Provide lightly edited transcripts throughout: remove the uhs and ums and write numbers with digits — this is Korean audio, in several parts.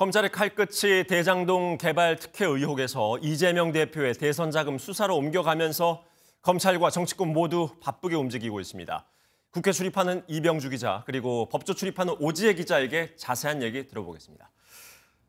검찰의 칼끝이 대장동 개발 특혜 의혹에서 이재명 대표의 대선 자금 수사로 옮겨가면서 검찰과 정치권 모두 바쁘게 움직이고 있습니다. 국회 출입하는 이병주 기자 그리고 법조 출입하는 오지혜 기자에게 자세한 얘기 들어보겠습니다.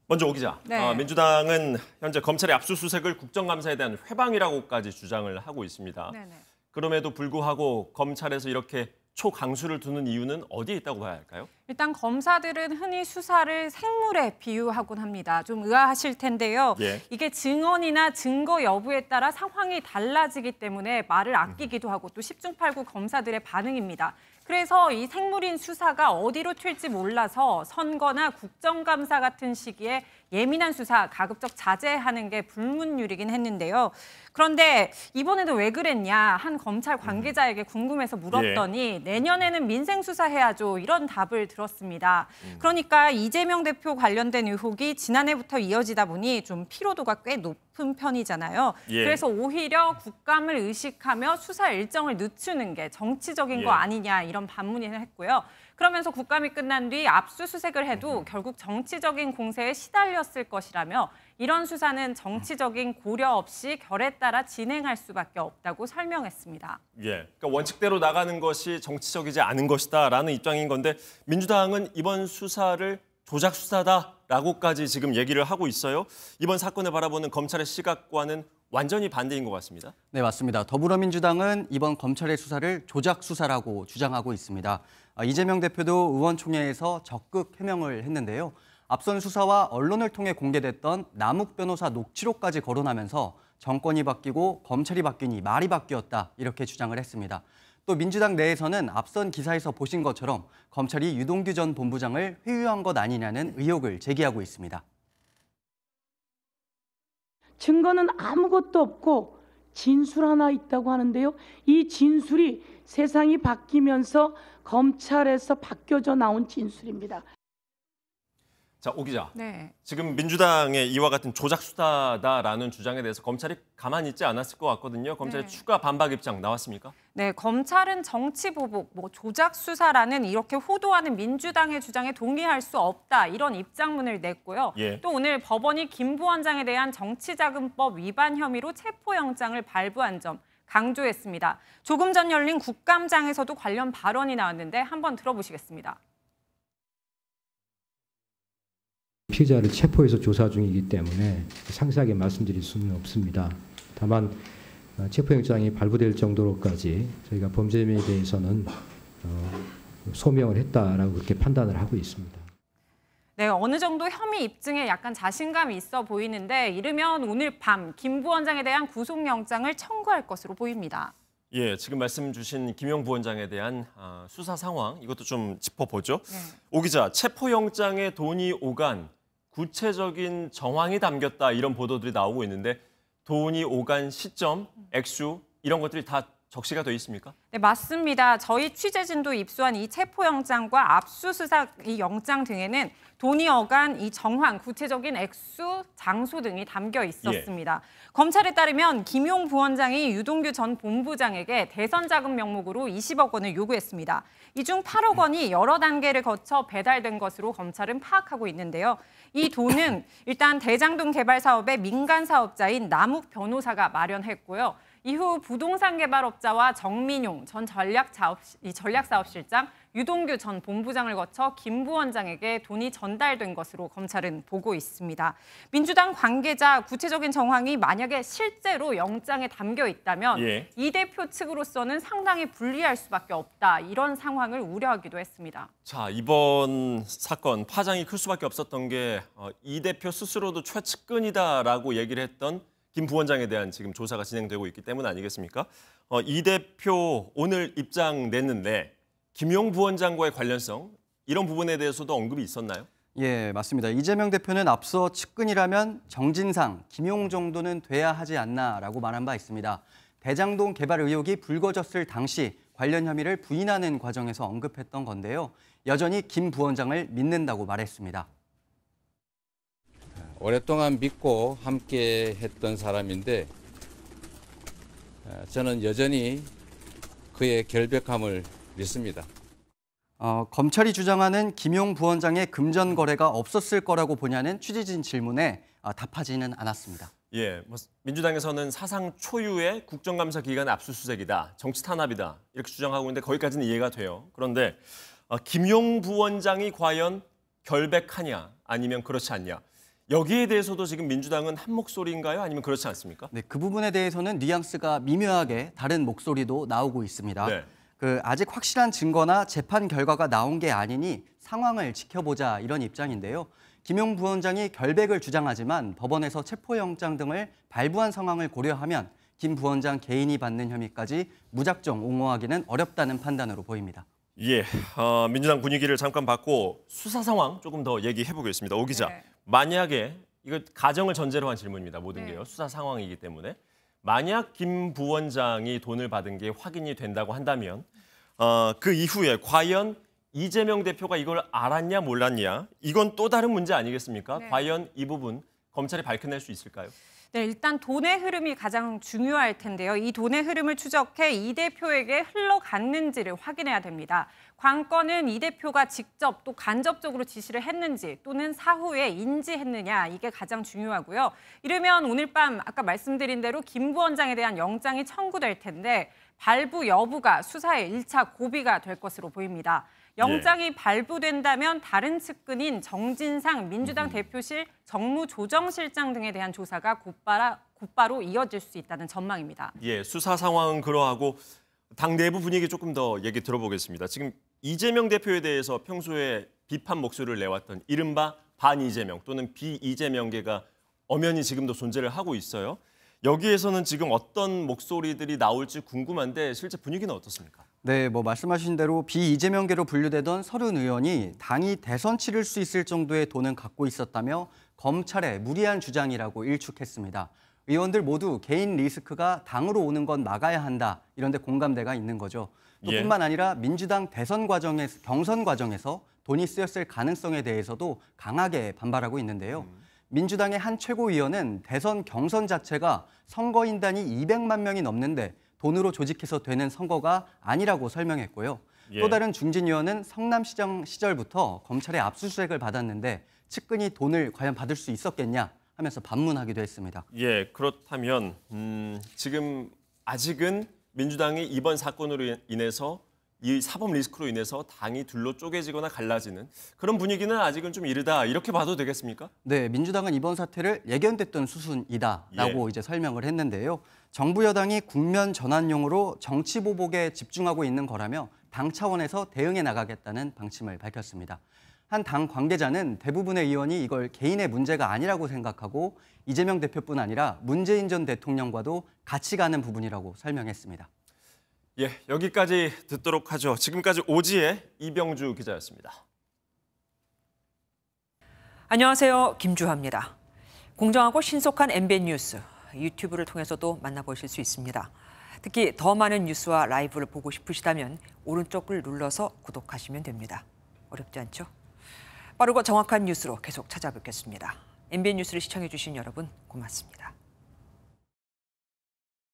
먼저 오 기자, 네. 민주당은 현재 검찰의 압수수색을 국정감사에 대한 회방이라고까지 주장을 하고 있습니다. 네네. 그럼에도 불구하고 검찰에서 이렇게 초강수를 두는 이유는 어디에 있다고 봐야 할까요? 일단 검사들은 흔히 수사를 생물에 비유하곤 합니다. 좀 의아하실 텐데요. 예. 이게 증언이나 증거 여부에 따라 상황이 달라지기 때문에 말을 아끼기도 하고 또 10중 8구 검사들의 반응입니다. 그래서 이 생물인 수사가 어디로 튈지 몰라서 선거나 국정감사 같은 시기에 예민한 수사 가급적 자제하는 게 불문율이긴 했는데요. 그런데 이번에도 왜 그랬냐 한 검찰 관계자에게 궁금해서 물었더니 내년에는 민생수사 해야죠 이런 답을 들었습니다. 그러니까 이재명 대표 관련된 의혹이 지난해부터 이어지다 보니 좀 피로도가 꽤 높은 편이잖아요. 예. 그래서 오히려 국감을 의식하며 수사 일정을 늦추는 게 정치적인 거 아니냐 이런 반문을 했고요. 그러면서 국감이 끝난 뒤 압수수색을 해도 결국 정치적인 공세에 시달렸을 것이라며 이런 수사는 정치적인 고려 없이 결에 따라 진행할 수밖에 없다고 설명했습니다. 예, 그러니까 원칙대로 나가는 것이 정치적이지 않은 것이다라는 입장인 건데 민주당은 이번 수사를 조작 수사다라고까지 지금 얘기를 하고 있어요. 이번 사건을 바라보는 검찰의 시각과는 완전히 반대인 것 같습니다. 네, 맞습니다. 더불어민주당은 이번 검찰의 수사를 조작 수사라고 주장하고 있습니다. 이재명 대표도 의원총회에서 적극 해명을 했는데요. 앞선 수사와 언론을 통해 공개됐던 남욱 변호사 녹취록까지 거론하면서 정권이 바뀌고 검찰이 바뀌니 말이 바뀌었다 이렇게 주장을 했습니다. 또 민주당 내에서는 앞선 기사에서 보신 것처럼 검찰이 유동규 전 본부장을 회유한 것 아니냐는 의혹을 제기하고 있습니다. 증거는 아무것도 없고 진술 하나 있다고 하는데요. 이 진술이 세상이 바뀌면서 검찰에서 바뀌어져 나온 진술입니다. 자, 오 기자. 네. 지금 민주당의 이와 같은 조작 수사다라는 주장에 대해서 검찰이 가만히 있지 않았을 것 같거든요. 검찰의 추가 반박 입장 나왔습니까? 네, 검찰은 정치보복, 조작 수사라는 이렇게 호도하는 민주당의 주장에 동의할 수 없다 이런 입장문을 냈고요. 또 오늘 법원이 김 부원장에 대한 정치자금법 위반 혐의로 체포영장을 발부한 점 강조했습니다. 조금 전 열린 국감장에서도 관련 발언이 나왔는데 한번 들어보시겠습니다. 피의자를 체포해서 조사 중이기 때문에 상세하게 말씀드릴 수는 없습니다. 다만 체포영장이 발부될 정도로까지 저희가 범죄에 대해서는 소명을 했다라고 그렇게 판단을 하고 있습니다. 네, 어느 정도 혐의 입증에 약간 자신감이 있어 보이는데 이르면 오늘 밤 김 부원장에 대한 구속영장을 청구할 것으로 보입니다. 예, 지금 말씀 주신 김용 부원장에 대한 수사 상황 이것도 좀 짚어보죠. 오 기자, 체포영장에 돈이 오간 구체적인 정황이 담겼다 이런 보도들이 나오고 있는데 돈이 오간 시점, 액수 이런 것들이 다 적시가 돼 있습니까? 네, 맞습니다. 저희 취재진도 입수한 이 체포영장과 압수수색 이 영장 등에는 돈이 오간 이 정황, 구체적인 액수, 장소 등이 담겨 있었습니다. 검찰에 따르면 김용 부원장이 유동규 전 본부장에게 대선 자금 명목으로 20억 원을 요구했습니다. 이 중 8억 원이 여러 단계를 거쳐 배달된 것으로 검찰은 파악하고 있는데요. 이 돈은 일단 대장동 개발 사업의 민간 사업자인 남욱 변호사가 마련했고요. 이후 부동산 개발업자와 정민용 전 전략사업실장, 유동규 전 본부장을 거쳐 김 부원장에게 돈이 전달된 것으로 검찰은 보고 있습니다. 민주당 관계자 구체적인 정황이 만약에 실제로 영장에 담겨 있다면 이 대표 측으로서는 상당히 불리할 수밖에 없다. 이런 상황을 우려하기도 했습니다. 자, 이번 사건 파장이 클 수밖에 없었던 게 이 대표 스스로도 최측근이다라고 얘기를 했던 김 부원장에 대한 지금 조사가 진행되고 있기 때문 아니겠습니까? 이 대표 오늘 입장 냈는데 김용 부원장과의 관련성 이런 부분에 대해서도 언급이 있었나요? 예, 맞습니다. 이재명 대표는 앞서 측근이라면 정진상, 김용 정도는 돼야 하지 않나라고 말한 바 있습니다. 대장동 개발 의혹이 불거졌을 당시 관련 혐의를 부인하는 과정에서 언급했던 건데요. 여전히 김 부원장을 믿는다고 말했습니다. 오랫동안 믿고 함께 했던 사람인데 저는 여전히 그의 결백함을 믿습니다. 검찰이 주장하는 김용 부원장의 금전 거래가 없었을 거라고 보냐는 취재진 질문에 답하지는 않았습니다. 예, 민주당에서는 사상 초유의 국정감사 기간 압수수색이다, 정치 탄압이다 이렇게 주장하고 있는데 거기까지는 이해가 돼요. 그런데 김용 부원장이 과연 결백하냐 아니면 그렇지 않냐 여기에 대해서도 지금 민주당은 한 목소리인가요? 아니면 그렇지 않습니까? 네, 그 부분에 대해서는 뉘앙스가 미묘하게 다른 목소리도 나오고 있습니다. 네. 아직 확실한 증거나 재판 결과가 나온 게 아니니 상황을 지켜보자 이런 입장인데요. 김용 부원장이 결백을 주장하지만 법원에서 체포영장 등을 발부한 상황을 고려하면 김 부원장 개인이 받는 혐의까지 무작정 옹호하기는 어렵다는 판단으로 보입니다. 예, 민주당 분위기를 잠깐 봤고 수사 상황 조금 더 얘기해 보겠습니다. 오 기자, 네. 만약에 이거 가정을 전제로 한 질문입니다. 모든 네. 게요. 수사 상황이기 때문에 만약 김 부원장이 돈을 받은 게 확인이 된다고 한다면 그 이후에 과연 이재명 대표가 이걸 알았냐 몰랐냐 이건 또 다른 문제 아니겠습니까? 네. 과연 이 부분 검찰이 밝혀낼 수 있을까요? 네, 일단 돈의 흐름이 가장 중요할 텐데요. 이 돈의 흐름을 추적해 이 대표에게 흘러갔는지를 확인해야 됩니다. 관건은 이 대표가 직접 또 간접적으로 지시를 했는지 또는 사후에 인지했느냐 이게 가장 중요하고요. 이르면 오늘 밤 아까 말씀드린 대로 김 부원장에 대한 영장이 청구될 텐데 발부 여부가 수사의 1차 고비가 될 것으로 보입니다. 영장이 발부된다면 다른 측근인 정진상 민주당 대표실 정무조정실장 등에 대한 조사가 곧바로 이어질 수 있다는 전망입니다. 예, 수사 상황은 그러하고 당 내부 분위기 조금 더 얘기 들어보겠습니다. 지금 이재명 대표에 대해서 평소에 비판 목소리를 내왔던 이른바 반-이재명 또는 비-이재명계가 엄연히 지금도 존재를 하고 있어요. 여기에서는 지금 어떤 목소리들이 나올지 궁금한데 실제 분위기는 어떻습니까? 네, 말씀하신 대로 비-이재명계로 분류되던 30 의원이 당이 대선 치를 수 있을 정도의 돈은 갖고 있었다며 검찰의 무리한 주장이라고 일축했습니다. 의원들 모두 개인 리스크가 당으로 오는 건 막아야 한다. 이런 데 공감대가 있는 거죠. 또 뿐만 아니라 민주당 경선 과정에서 돈이 쓰였을 가능성에 대해서도 강하게 반발하고 있는데요. 민주당의 한 최고위원은 대선 경선 자체가 선거인단이 200만 명이 넘는데 돈으로 조직해서 되는 선거가 아니라고 설명했고요. 또 다른 중진 의원은 성남시장 시절부터 검찰의 압수수색을 받았는데 측근이 돈을 과연 받을 수 있었겠냐 하면서 반문하기도 했습니다. 예, 그렇다면 지금 아직은 민주당이 이번 사건으로 인해서 이 사법 리스크로 인해서 당이 둘로 쪼개지거나 갈라지는 그런 분위기는 아직은 좀 이르다 이렇게 봐도 되겠습니까? 네, 민주당은 이번 사태를 예견됐던 수순이다라고 이제 설명을 했는데요. 정부 여당이 국면 전환용으로 정치 보복에 집중하고 있는 거라며 당 차원에서 대응해 나가겠다는 방침을 밝혔습니다. 한 당 관계자는 대부분의 의원이 이걸 개인의 문제가 아니라고 생각하고 이재명 대표뿐 아니라 문재인 전 대통령과도 같이 가는 부분이라고 설명했습니다. 예, 여기까지 듣도록 하죠. 지금까지 오지의 이병주 기자였습니다. 안녕하세요. 김주하입니다. 공정하고 신속한 MBN 뉴스, 유튜브를 통해서도 만나보실 수 있습니다. 특히 더 많은 뉴스와 라이브를 보고 싶으시다면 오른쪽을 눌러서 구독하시면 됩니다. 어렵지 않죠? 빠르고 정확한 뉴스로 계속 찾아뵙겠습니다. MBN 뉴스를 시청해주신 여러분 고맙습니다.